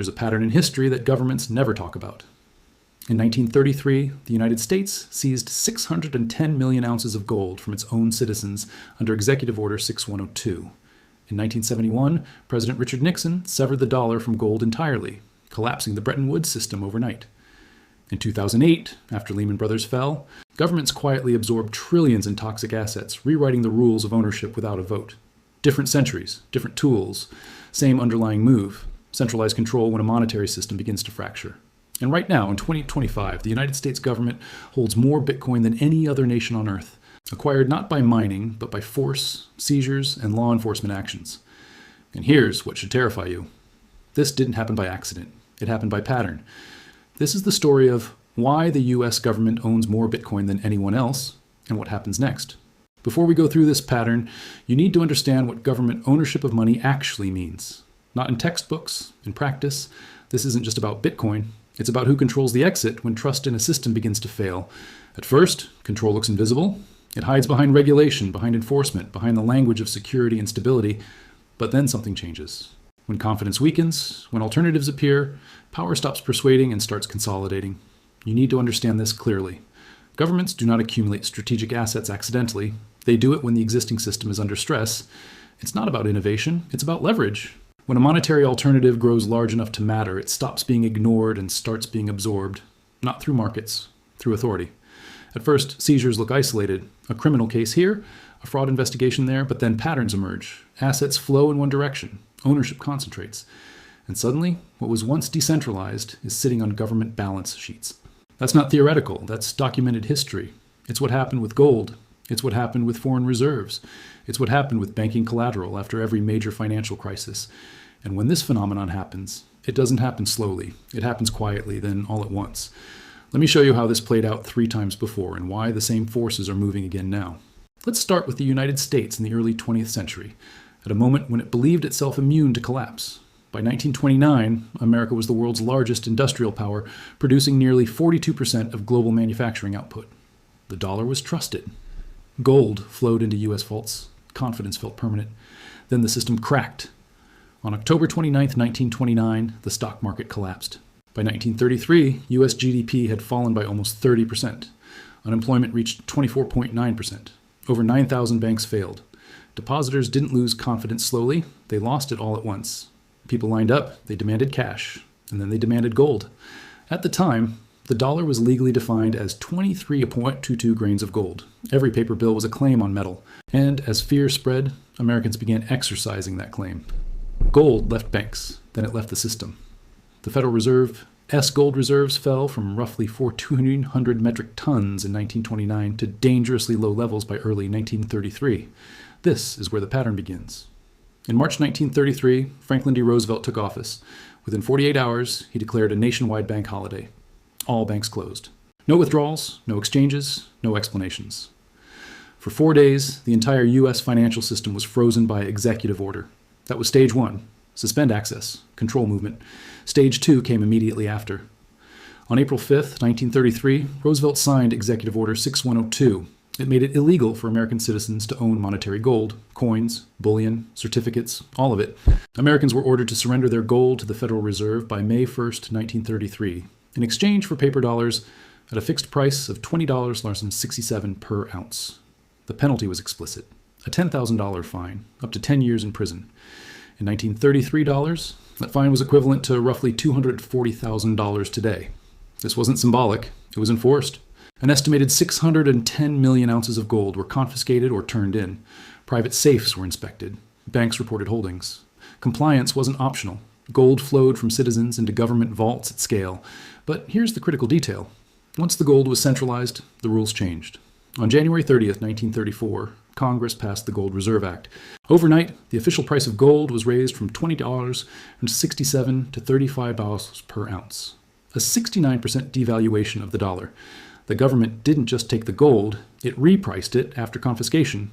There's a pattern in history that governments never talk about. In 1933, the United States seized 610 million ounces of gold from its own citizens under Executive Order 6102. In 1971, President Richard Nixon severed the dollar from gold entirely, collapsing the Bretton Woods system overnight. In 2008, after Lehman Brothers fell, governments quietly absorbed trillions in toxic assets, rewriting the rules of ownership without a vote. Different centuries, different tools, same underlying move, centralized control when a monetary system begins to fracture. And right now, in 2025, the United States government holds more Bitcoin than any other nation on Earth, acquired not by mining, but by force, seizures, and law enforcement actions. And here's what should terrify you. This didn't happen by accident. It happened by pattern. This is the story of why the US government owns more Bitcoin than anyone else, and what happens next. Before we go through this pattern, you need to understand what government ownership of money actually means. Not in textbooks, in practice. This isn't just about Bitcoin. It's about who controls the exit when trust in a system begins to fail. At first, control looks invisible. It hides behind regulation, behind enforcement, behind the language of security and stability. But then something changes. When confidence weakens, when alternatives appear, power stops persuading and starts consolidating. You need to understand this clearly. Governments do not accumulate strategic assets accidentally. They do it when the existing system is under stress. It's not about innovation, it's about leverage. When a monetary alternative grows large enough to matter, it stops being ignored and starts being absorbed, not through markets, through authority. At first, seizures look isolated. A criminal case here, a fraud investigation there, but then patterns emerge. Assets flow in one direction. Ownership concentrates. And suddenly, what was once decentralized is sitting on government balance sheets. That's not theoretical. That's documented history. It's what happened with gold. It's what happened with foreign reserves. It's what happened with banking collateral after every major financial crisis. And when this phenomenon happens, it doesn't happen slowly. It happens quietly, then all at once. Let me show you how this played out 3 times before and why the same forces are moving again now. Let's start with the United States in the early 20th century, at a moment when it believed itself immune to collapse. By 1929, America was the world's largest industrial power, producing nearly 42% of global manufacturing output. The dollar was trusted. Gold flowed into U.S. vaults. Confidence felt permanent. Then the system cracked. On October 29, 1929, the stock market collapsed. By 1933, U.S. GDP had fallen by almost 30%. Unemployment reached 24.9%. Over 9,000 banks failed. Depositors didn't lose confidence slowly. They lost it all at once. People lined up. They demanded cash. And then they demanded gold. At the time, the dollar was legally defined as 23.22 grains of gold. Every paper bill was a claim on metal. And as fear spread, Americans began exercising that claim. Gold left banks, then it left the system. The Federal Reserve's gold reserves fell from roughly 1,400 metric tons in 1929 to dangerously low levels by early 1933. This is where the pattern begins. In March 1933, Franklin D. Roosevelt took office. Within 48 hours, he declared a nationwide bank holiday. All banks closed. No withdrawals, no exchanges, no explanations. For 4 days, the entire U.S. financial system was frozen by executive order. That was stage 1, suspend access, control movement. Stage 2 came immediately after. On April 5, 1933, Roosevelt signed Executive Order 6102. It made it illegal for American citizens to own monetary gold, coins, bullion, certificates, all of it. Americans were ordered to surrender their gold to the Federal Reserve by May 1, 1933, in exchange for paper dollars at a fixed price of $20.67 per ounce. The penalty was explicit. A $10,000 fine, up to 10 years in prison. In 1933 dollars, that fine was equivalent to roughly $240,000 today. This wasn't symbolic, it was enforced. An estimated 610 million ounces of gold were confiscated or turned in. Private safes were inspected. Banks reported holdings. Compliance wasn't optional. Gold flowed from citizens into government vaults at scale. But here's the critical detail. Once the gold was centralized, the rules changed. On January 30th, 1934, Congress passed the Gold Reserve Act. Overnight, the official price of gold was raised from $20.67 to $35 per ounce. A 69% devaluation of the dollar. The government didn't just take the gold, it repriced it after confiscation.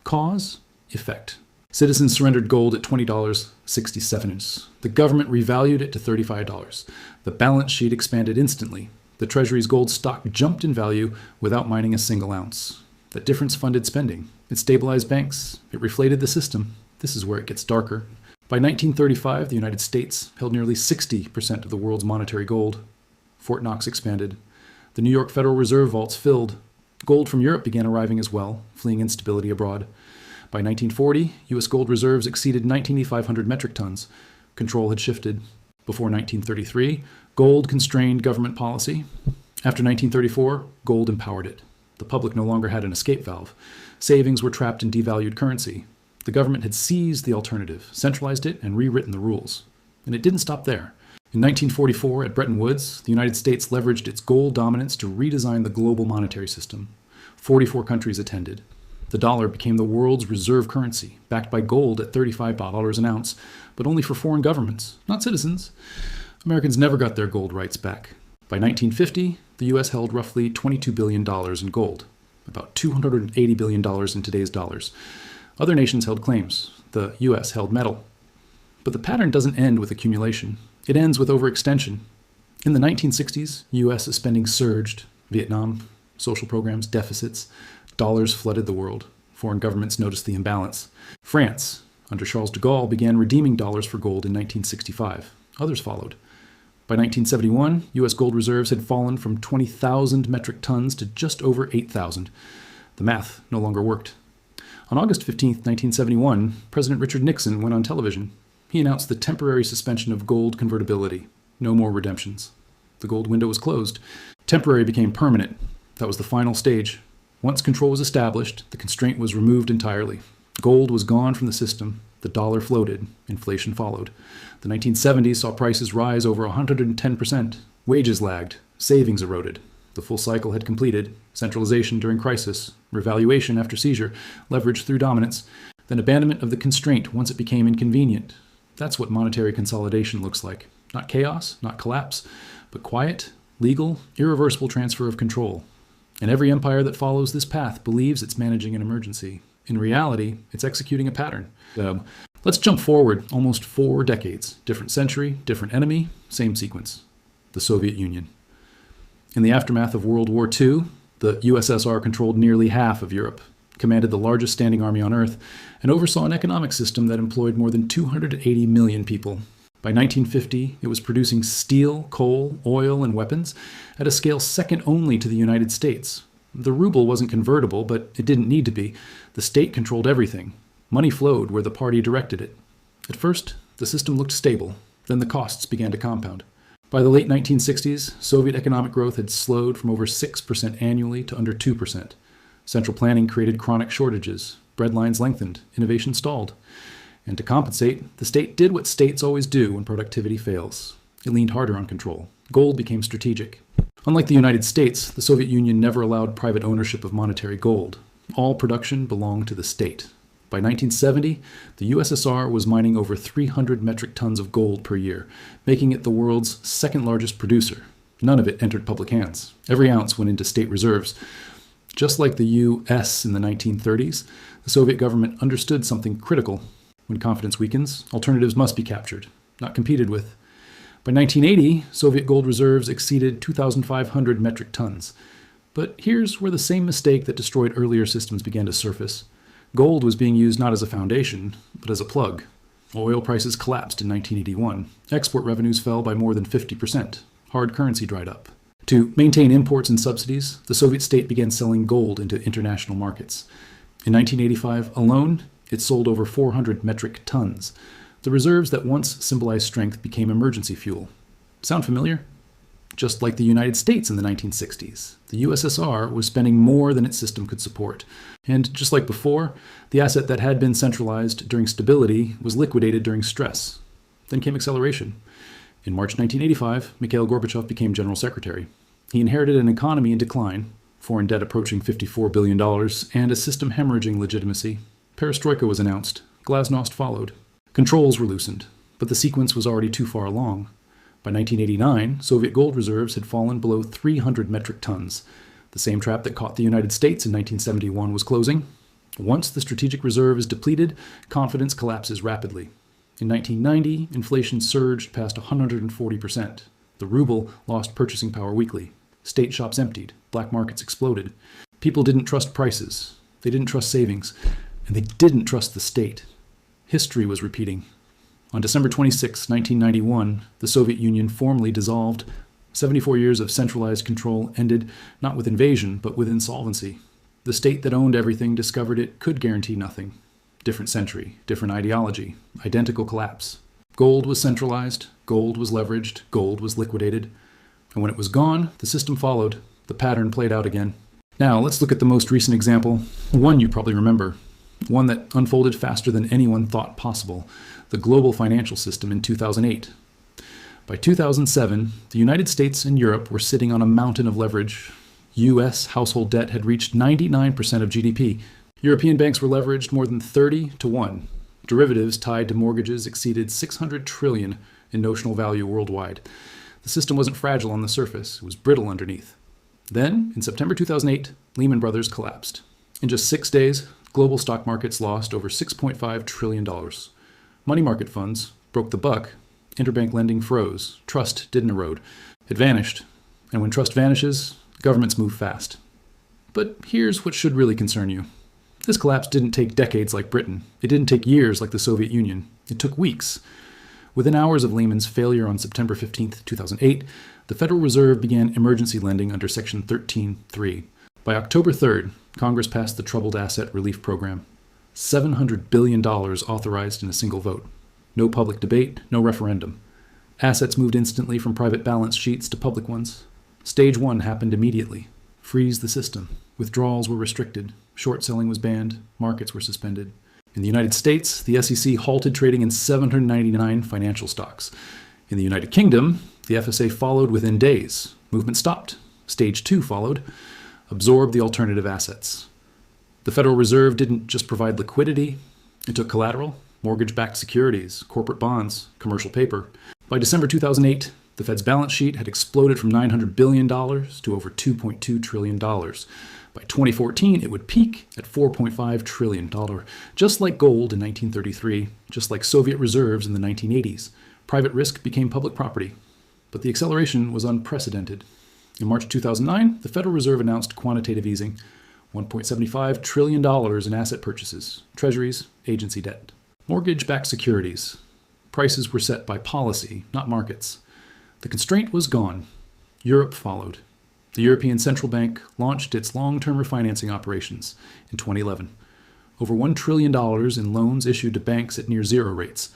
Cause? Effect. Citizens surrendered gold at $20.67. The government revalued it to $35. The balance sheet expanded instantly. The Treasury's gold stock jumped in value without mining a single ounce. That difference funded spending. It stabilized banks. It reflated the system. This is where it gets darker. By 1935, the United States held nearly 60% of the world's monetary gold. Fort Knox expanded. The New York Federal Reserve vaults filled. Gold from Europe began arriving as well, fleeing instability abroad. By 1940, U.S. gold reserves exceeded 19,500 metric tons. Control had shifted. Before 1933, gold constrained government policy. After 1934, gold empowered it. The public no longer had an escape valve. Savings were trapped in devalued currency. The government had seized the alternative, centralized it, and rewritten the rules. And it didn't stop there. In 1944, at Bretton Woods, the United States leveraged its gold dominance to redesign the global monetary system. 44 countries attended. The dollar became the world's reserve currency, backed by gold at $35 an ounce, but only for foreign governments, not citizens. Americans never got their gold rights back. By 1950, the U.S. held roughly $22 billion in gold, about $280 billion in today's dollars. Other nations held claims. The U.S. held metal. But the pattern doesn't end with accumulation. It ends with overextension. In the 1960s, U.S. spending surged. Vietnam, social programs, deficits. Dollars flooded the world. Foreign governments noticed the imbalance. France, under Charles de Gaulle, began redeeming dollars for gold in 1965. Others followed. By 1971, U.S. gold reserves had fallen from 20,000 metric tons to just over 8,000. The math no longer worked. On August 15, 1971, President Richard Nixon went on television. He announced the temporary suspension of gold convertibility. No more redemptions. The gold window was closed. Temporary became permanent. That was the final stage. Once control was established, the constraint was removed entirely. Gold was gone from the system. The dollar floated. Inflation followed. The 1970s saw prices rise over 110%. Wages lagged. Savings eroded. The full cycle had completed. Centralization during crisis, revaluation after seizure, leverage through dominance, then abandonment of the constraint once it became inconvenient. That's what monetary consolidation looks like. Not chaos, not collapse, but quiet, legal, irreversible transfer of control. And every empire that follows this path believes it's managing an emergency. In reality, it's executing a pattern. Let's jump forward almost 4 decades. Different century, different enemy, same sequence. The Soviet Union. In the aftermath of World War II, the USSR controlled nearly half of Europe, commanded the largest standing army on Earth, and oversaw an economic system that employed more than 280 million people. By 1950, it was producing steel, coal, oil, and weapons at a scale second only to the United States. The ruble wasn't convertible, but it didn't need to be. The state controlled everything. Money flowed where the party directed it. At first, the system looked stable. Then the costs began to compound. By the late 1960s, Soviet economic growth had slowed from over 6% annually to under 2%. Central planning created chronic shortages. Bread lines lengthened. Innovation stalled. And to compensate, the state did what states always do when productivity fails. It leaned harder on control. Gold became strategic. Unlike the United States, the Soviet Union never allowed private ownership of monetary gold. All production belonged to the state. By 1970, the USSR was mining over 300 metric tons of gold per year, making it the world's second largest producer. None of it entered public hands. Every ounce went into state reserves. Just like the U.S. in the 1930s, the Soviet government understood something critical. When confidence weakens, alternatives must be captured, not competed with. By 1980, Soviet gold reserves exceeded 2,500 metric tons. But here's where the same mistake that destroyed earlier systems began to surface. Gold was being used not as a foundation, but as a plug. Oil prices collapsed in 1981. Export revenues fell by more than 50%. Hard currency dried up. To maintain imports and subsidies, the Soviet state began selling gold into international markets. In 1985 alone, it sold over 400 metric tons. The reserves that once symbolized strength became emergency fuel. Sound familiar? Just like the United States in the 1960s, the USSR was spending more than its system could support. And just like before, the asset that had been centralized during stability was liquidated during stress. Then came acceleration. In March 1985, Mikhail Gorbachev became General Secretary. He inherited an economy in decline, foreign debt approaching $54 billion, and a system hemorrhaging legitimacy. Perestroika was announced. Glasnost followed. Controls were loosened, but the sequence was already too far along. By 1989, Soviet gold reserves had fallen below 300 metric tons. The same trap that caught the United States in 1971 was closing. Once the strategic reserve is depleted, confidence collapses rapidly. In 1990, inflation surged past 140%. The ruble lost purchasing power weekly. State shops emptied. Black markets exploded. People didn't trust prices. They didn't trust savings. And they didn't trust the state. History was repeating. On December 26, 1991, the Soviet Union formally dissolved. 74 years of centralized control ended not with invasion, but with insolvency. The state that owned everything discovered it could guarantee nothing. Different century, different ideology, identical collapse. Gold was centralized, gold was leveraged, gold was liquidated. And when it was gone, the system followed. The pattern played out again. Now, let's look at the most recent example, one you probably remember, one that unfolded faster than anyone thought possible, the global financial system in 2008. By 2007, the United States and Europe were sitting on a mountain of leverage. U.S. household debt had reached 99% of GDP. European banks were leveraged more than 30-1. Derivatives tied to mortgages exceeded $600 trillion in notional value worldwide. The system wasn't fragile on the surface, it was brittle underneath. Then, in September 2008, Lehman Brothers collapsed. In just 6 days, global stock markets lost over $6.5 trillion. Money market funds broke the buck. Interbank lending froze. Trust didn't erode. It vanished. And when trust vanishes, governments move fast. But here's what should really concern you. This collapse didn't take decades like Britain. It didn't take years like the Soviet Union. It took weeks. Within hours of Lehman's failure on September 15, 2008, the Federal Reserve began emergency lending under Section 13.3. By October 3rd, Congress passed the Troubled Asset Relief Program. $700 billion authorized in a single vote. No public debate, no referendum. Assets moved instantly from private balance sheets to public ones. Stage 1 happened immediately. Freeze the system. Withdrawals were restricted. Short selling was banned. Markets were suspended. In the United States, the SEC halted trading in 799 financial stocks. In the United Kingdom, the FSA followed within days. Movement stopped. Stage 2 followed. Absorbed the alternative assets. The Federal Reserve didn't just provide liquidity. It took collateral, mortgage-backed securities, corporate bonds, commercial paper. By December 2008, the Fed's balance sheet had exploded from $900 billion to over $2.2 trillion. By 2014, it would peak at $4.5 trillion, just like gold in 1933, just like Soviet reserves in the 1980s. Private risk became public property. But the acceleration was unprecedented. In March 2009, the Federal Reserve announced quantitative easing, $1.75 trillion in asset purchases, treasuries, agency debt. Mortgage-backed securities. Prices were set by policy, not markets. The constraint was gone. Europe followed. The European Central Bank launched its long-term refinancing operations in 2011. Over $1 trillion in loans issued to banks at near zero rates.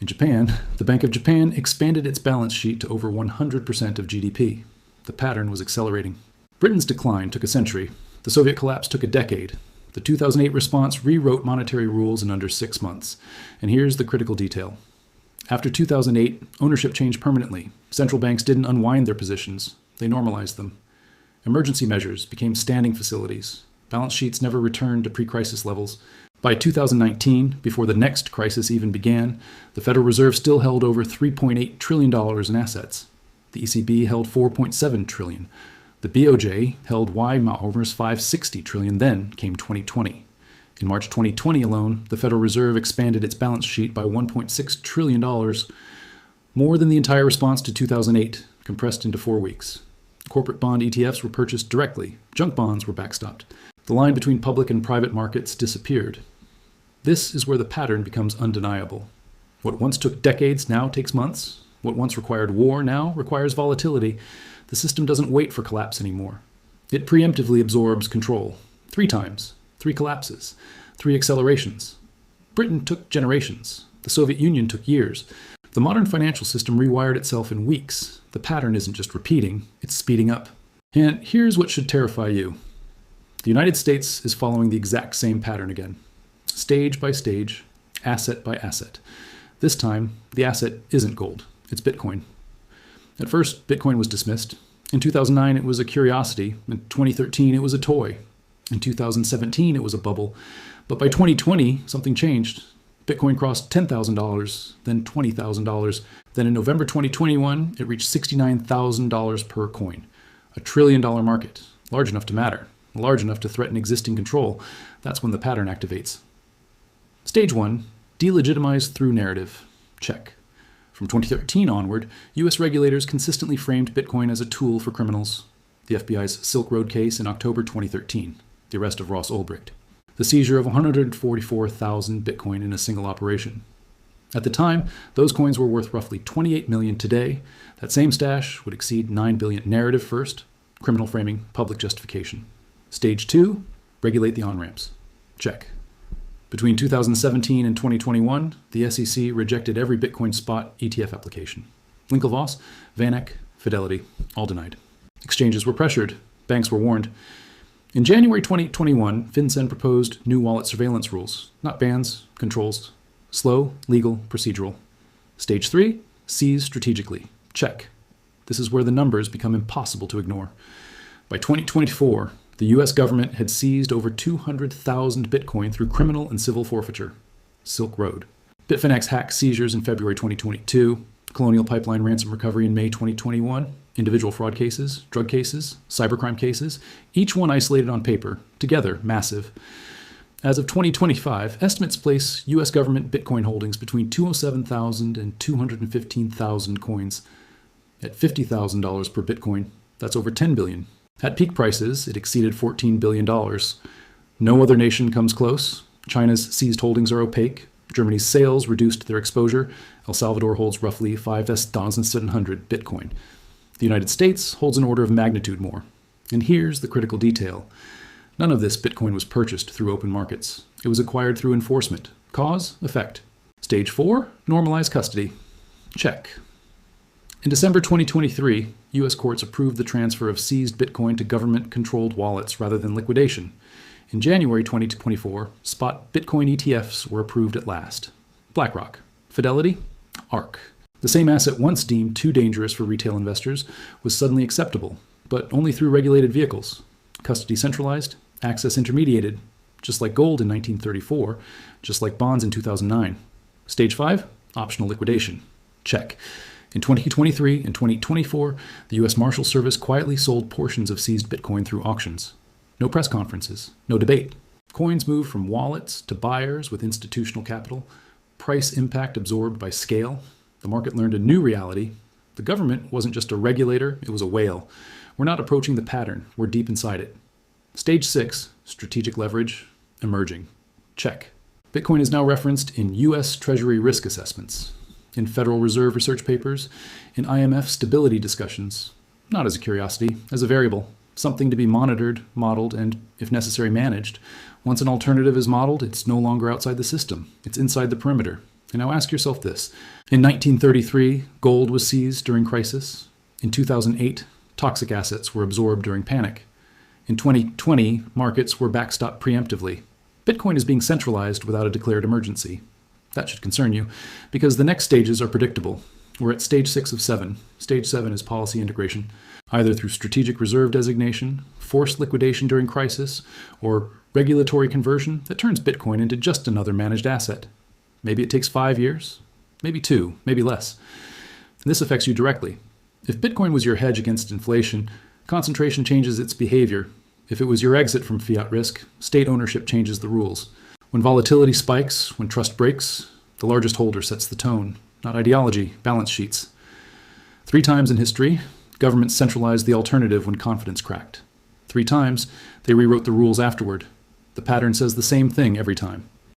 In Japan, the Bank of Japan expanded its balance sheet to over 100% of GDP. The pattern was accelerating. Britain's decline took a century. The Soviet collapse took a decade. The 2008 response rewrote monetary rules in under 6 months. And here's the critical detail. After 2008, ownership changed permanently. Central banks didn't unwind their positions. They normalized them. Emergency measures became standing facilities. Balance sheets never returned to pre-crisis levels. By 2019, before the next crisis even began, the Federal Reserve still held over $3.8 trillion in assets. The ECB held $4.7 trillion. The BOJ held almost $560 trillion. Then came 2020. In March 2020 alone, the Federal Reserve expanded its balance sheet by $1.6 trillion, more than the entire response to 2008, compressed into 4 weeks. Corporate bond ETFs were purchased directly. Junk bonds were backstopped. The line between public and private markets disappeared. This is where the pattern becomes undeniable. What once took decades now takes months. What once required war now requires volatility. The system doesn't wait for collapse anymore. It preemptively absorbs control. 3 times, 3 collapses, 3 accelerations. Britain took generations. The Soviet Union took years. The modern financial system rewired itself in weeks. The pattern isn't just repeating, it's speeding up. And here's what should terrify you. The United States is following the exact same pattern again. Stage by stage, asset by asset. This time, the asset isn't gold, it's Bitcoin. At first, Bitcoin was dismissed. In 2009, it was a curiosity. In 2013, it was a toy. In 2017, it was a bubble. But by 2020, something changed. Bitcoin crossed $10,000, then $20,000. Then in November 2021, it reached $69,000 per coin. A $1 trillion market, large enough to matter, large enough to threaten existing control. That's when the pattern activates. Stage 1, delegitimize through narrative. Check. From 2013 onward, U.S. regulators consistently framed Bitcoin as a tool for criminals. The FBI's Silk Road case in October 2013, the arrest of Ross Ulbricht. The seizure of 144,000 Bitcoin in a single operation. At the time, those coins were worth roughly $28 million today. That same stash would exceed $9 billion. Narrative first, criminal framing, public justification. Stage 2, regulate the on-ramps. Check. Between 2017 and 2021, the SEC rejected every Bitcoin spot ETF application. Winklevoss, VanEck, Fidelity, all denied. Exchanges were pressured. Banks were warned. In January 2021, FinCEN proposed new wallet surveillance rules, not bans, controls. Slow, legal, procedural. Stage 3, seize strategically. Check. This is where the numbers become impossible to ignore. By 2024, the US government had seized over 200,000 Bitcoin through criminal and civil forfeiture. Silk Road. Bitfinex hack seizures in February 2022, Colonial Pipeline ransom recovery in May 2021, individual fraud cases, drug cases, cybercrime cases, each one isolated on paper, together massive. As of 2025, estimates place US government Bitcoin holdings between 207,000 and 215,000 coins. At $50,000 per Bitcoin, that's over $10 billion. At peak prices, it exceeded $14 billion. No other nation comes close. China's seized holdings are opaque. Germany's sales reduced their exposure. El Salvador holds roughly 5,700 Bitcoin. The United States holds an order of magnitude more. And here's the critical detail. None of this Bitcoin was purchased through open markets. It was acquired through enforcement. Cause, effect. Stage 4, normalize custody. Check. In December 2023, U.S. courts approved the transfer of seized Bitcoin to government-controlled wallets rather than liquidation. In January 2024, spot Bitcoin ETFs were approved at last. BlackRock. Fidelity. ARK. The same asset once deemed too dangerous for retail investors was suddenly acceptable, but only through regulated vehicles. Custody centralized, access intermediated, just like gold in 1934, just like bonds in 2009. Stage 5, optional liquidation. Check. In 2023 and 2024, the U.S. Marshal Service quietly sold portions of seized Bitcoin through auctions. No press conferences, no debate. Coins moved from wallets to buyers with institutional capital. Price impact absorbed by scale. The market learned a new reality. The government wasn't just a regulator, it was a whale. We're not approaching the pattern, we're deep inside it. Stage 6, strategic leverage, emerging. Check. Bitcoin is now referenced in U.S. Treasury risk assessments, in Federal Reserve research papers, in IMF stability discussions, not as a curiosity, as a variable, something to be monitored, modeled, and, if necessary, managed. Once an alternative is modeled, it's no longer outside the system. It's inside the perimeter. And now ask yourself this. In 1933, gold was seized during crisis. In 2008, toxic assets were absorbed during panic. In 2020, markets were backstopped preemptively. Bitcoin is being centralized without a declared emergency. That should concern you, because the next stages are predictable. We're at stage 6 of 7. Stage 7 is policy integration, either through strategic reserve designation, forced liquidation during crisis, or regulatory conversion that turns Bitcoin into just another managed asset. Maybe it takes 5 years, maybe 2, maybe less. And this affects you directly. If Bitcoin was your hedge against inflation, concentration changes its behavior. If it was your exit from fiat risk, state ownership changes the rules. When volatility spikes, when trust breaks, the largest holder sets the tone, not ideology, balance sheets. 3 times in history, governments centralized the alternative when confidence cracked. 3 times, they rewrote the rules afterward. The pattern says the same thing every time.